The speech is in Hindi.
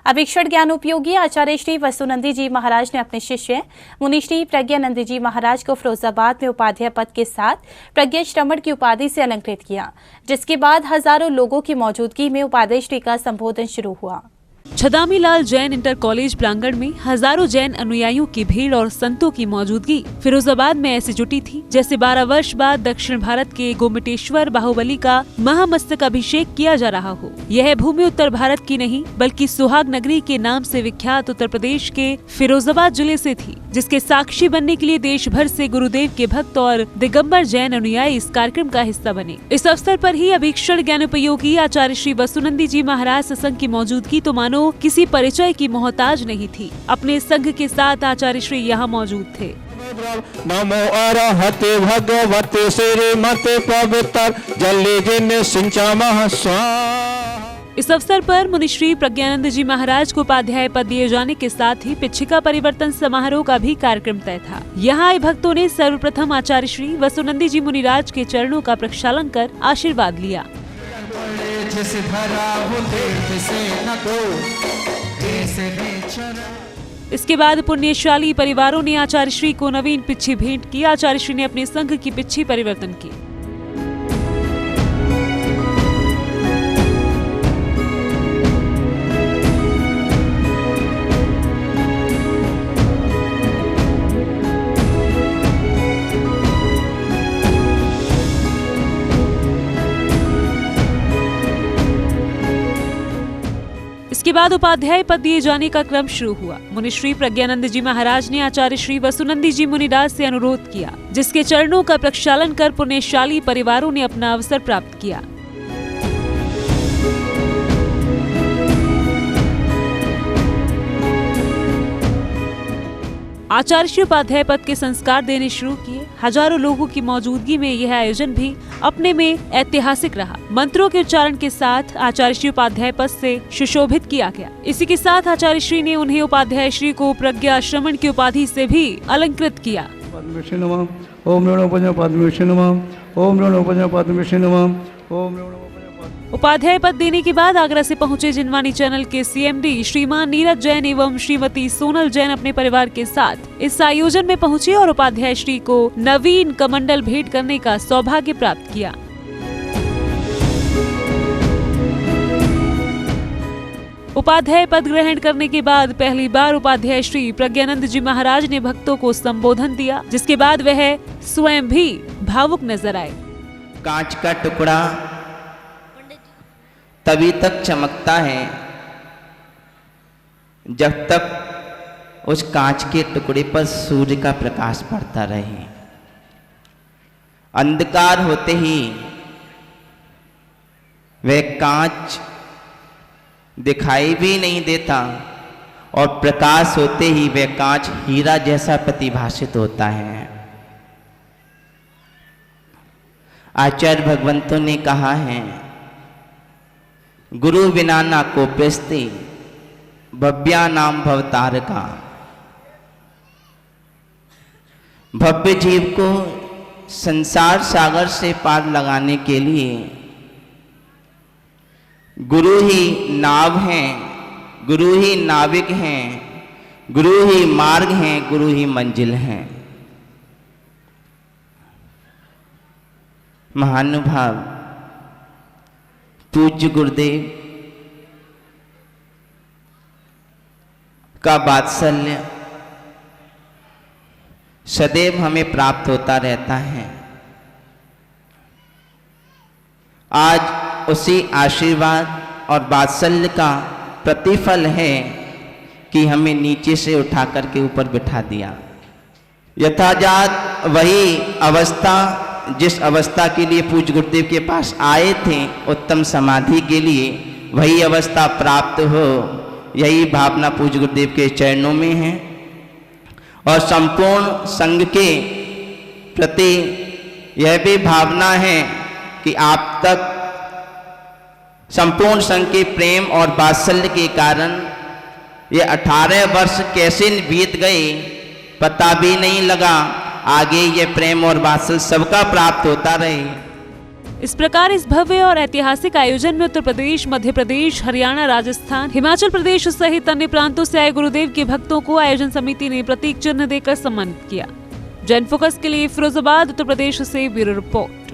अभिक्षण ज्ञान उपयोगी आचार्य श्री वसुनंदी जी महाराज ने अपने शिष्य मुनिश्री प्रज्ञानंद जी महाराज को फिरोजाबाद में उपाध्याय पद के साथ प्रज्ञा श्रमण की उपाधि से अलंकृत किया, जिसके बाद हजारों लोगों की मौजूदगी में उपाध्याय श्री का संबोधन शुरू हुआ। छदामी लाल जैन इंटर कॉलेज प्रांगण में हजारों जैन अनुयायियों की भीड़ और संतों की मौजूदगी फिरोजाबाद में ऐसी जुटी थी जैसे 12 वर्ष बाद दक्षिण भारत के गोमटेश्वर बाहुबली का महामस्तक अभिषेक किया जा रहा हो। यह भूमि उत्तर भारत की नहीं बल्कि सुहाग नगरी के नाम से विख्यात उत्तर प्रदेश के फिरोजाबाद जिले से थी, जिसके साक्षी बनने के लिए देश भर से गुरुदेव के भक्त और दिगंबर जैन अनुयायी इस कार्यक्रम का हिस्सा बने। इस अवसर पर ही अभिक्षण ज्ञानोपयोगी आचार्य श्री वसुनंदी जी महाराज सत्संग की मौजूदगी तो मानो किसी परिचय की मोहताज नहीं थी। अपने संघ के साथ आचार्य श्री यहाँ मौजूद थे। नमो अरहते भगवते श्रीमते पवित्र जल्ले जिन सिंचामः स्वाहा। इस अवसर पर मुनिश्री प्रज्ञानंद जी महाराज को उपाध्याय पद दिए जाने के साथ ही पिछिका परिवर्तन समारोह का भी कार्यक्रम तय था। यहाँ आए भक्तों ने सर्वप्रथम आचार्य श्री वसुनंदी जी मुनिराज के चरणों का प्रक्षालन कर आशीर्वाद लिया। इसके बाद पुण्यशाली परिवारों ने आचार्य श्री को नवीन पिच्छी भेंट की। आचार्य श्री ने अपने संघ की पिच्छी परिवर्तन की। इसके बाद उपाध्याय पद दिए जाने का क्रम शुरू हुआ। मुनिश्री प्रज्ञानंद जी महाराज ने आचार्य श्री वसुनंदी जी मुनिराज से अनुरोध किया, जिसके चरणों का प्रक्षालन कर पुण्यशाली परिवारों ने अपना अवसर प्राप्त किया। आचार्य श्री उपाध्याय पद के संस्कार देने शुरू किए। हजारों लोगों की मौजूदगी में यह आयोजन भी अपने में ऐतिहासिक रहा। मंत्रों के उच्चारण के साथ आचार्य श्री उपाध्याय पद से सुशोभित किया गया। इसी के साथ आचार्य श्री ने उन्हें उपाध्याय श्री को प्रज्ञा श्रमण की उपाधि से भी अलंकृत किया। उपाध्याय पद देने के बाद आगरा से पहुंचे जिनवानी चैनल के सीएमडी श्रीमान नीरज जैन एवं श्रीमती सोनल जैन अपने परिवार के साथ इस आयोजन में पहुंचे और उपाध्याय श्री को नवीन कमंडल भेंट करने का सौभाग्य प्राप्त किया। उपाध्याय पद ग्रहण करने के बाद पहली बार उपाध्याय श्री प्रज्ञानंद जी महाराज ने भक्तों को संबोधन दिया, जिसके बाद वह स्वयं भी भावुक नजर आए। कांच का टुकड़ा तभी तक चमकता है जब तक उस कांच के टुकड़े पर सूर्य का प्रकाश पड़ता रहे। अंधकार होते ही वह कांच दिखाई भी नहीं देता और प्रकाश होते ही वह कांच हीरा जैसा प्रतिभाषित होता है। आचार्य भगवंतों ने कहा है, गुरु बिना ना को प्रस्ति भव्या नाम भवतार का। भव्य जीव को संसार सागर से पार लगाने के लिए गुरु ही नाव हैं, गुरु ही नाविक हैं, गुरु ही मार्ग हैं, गुरु ही मंजिल हैं। महानुभाव पूज्य गुरुदेव का वात्सल्य सदैव हमें प्राप्त होता रहता है। आज उसी आशीर्वाद और वात्सल्य का प्रतिफल है कि हमें नीचे से उठा करके ऊपर बिठा दिया। यथाजात वही अवस्था जिस अवस्था के लिए पूज्य गुरुदेव के पास आए थे, उत्तम समाधि के लिए, वही अवस्था प्राप्त हो, यही भावना पूज्य गुरुदेव के चरणों में है। और संपूर्ण संघ के प्रति यह भी भावना है कि आप तक संपूर्ण संघ के प्रेम और वात्सल्य के कारण ये 18 वर्ष कैसे बीत गए पता भी नहीं लगा। आगे ये प्रेम और वात्सल्य सबका प्राप्त होता रहे। इस प्रकार इस भव्य और ऐतिहासिक आयोजन में उत्तर प्रदेश, मध्य प्रदेश, हरियाणा, राजस्थान, हिमाचल प्रदेश सहित अन्य प्रांतों से आए गुरुदेव के भक्तों को आयोजन समिति ने प्रतीक चिन्ह देकर सम्मानित किया। जैन फोकस के लिए फिरोजाबाद, उत्तर प्रदेश से ब्यूरो रिपोर्ट।